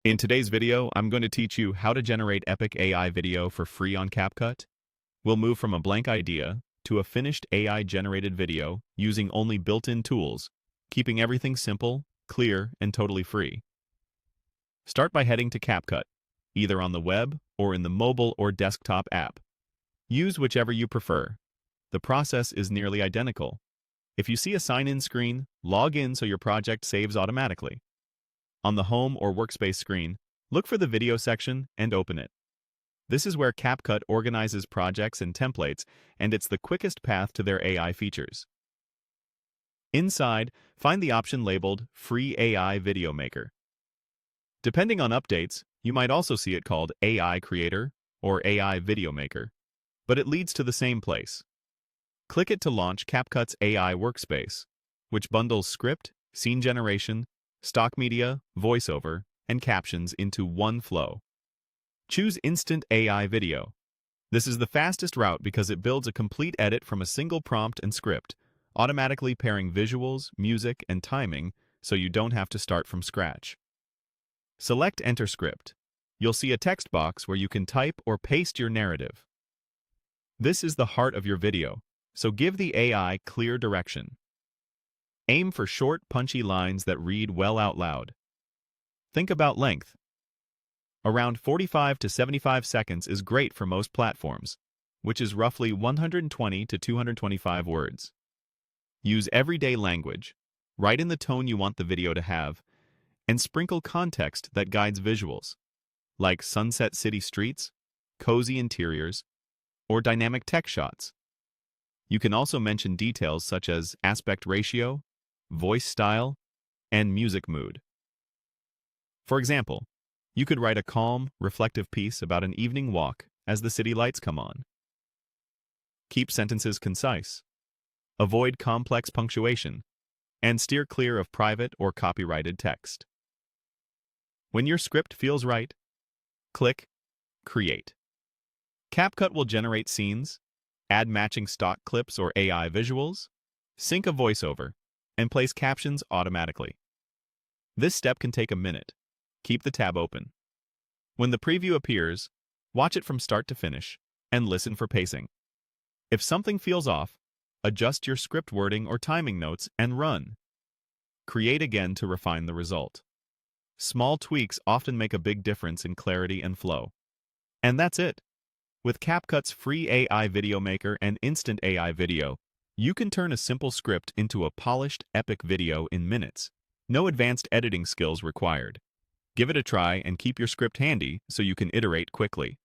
In today's video, I'm going to teach you how to generate epic AI video for free on CapCut. We'll move from a blank idea to a finished AI-generated video using only built-in tools, keeping everything simple, clear, and totally free. Start by heading to CapCut, either on the web or in the mobile or desktop app. Use whichever you prefer. The process is nearly identical. If you see a sign-in screen, log in so your project saves automatically. On the Home or Workspace screen, look for the Video section and open it. This is where CapCut organizes projects and templates, and it's the quickest path to their AI features. Inside, find the option labeled Free AI Video Maker. Depending on updates, you might also see it called AI Creator or AI Video Maker, but it leads to the same place. Click it to launch CapCut's AI Workspace, which bundles script, scene generation, stock media, voiceover, and captions into one flow. Choose Instant AI Video. This is the fastest route because it builds a complete edit from a single prompt and script, automatically pairing visuals, music, and timing so you don't have to start from scratch. Select Enter Script. You'll see a text box where you can type or paste your narrative. This is the heart of your video, so give the AI clear direction. Aim for short, punchy lines that read well out loud. Think about length. Around 45 to 75 seconds is great for most platforms, which is roughly 120 to 225 words. Use everyday language, write in the tone you want the video to have, and sprinkle context that guides visuals, like sunset city streets, cozy interiors, or dynamic tech shots. You can also mention details such as aspect ratio, voice style, and music mood. For example, you could write a calm, reflective piece about an evening walk as the city lights come on. Keep sentences concise. Avoid complex punctuation, and steer clear of private or copyrighted text. When your script feels right, click Create. CapCut will generate scenes, add matching stock clips or AI visuals, sync a voiceover, and place captions automatically. This step can take a minute. Keep the tab open. When the preview appears, watch it from start to finish and listen for pacing. If something feels off, adjust your script wording or timing notes and run. Create again to refine the result. Small tweaks often make a big difference in clarity and flow. And that's it. With CapCut's free AI Video Maker and Instant AI Video, you can turn a simple script into a polished, epic video in minutes. No advanced editing skills required. Give it a try and keep your script handy so you can iterate quickly.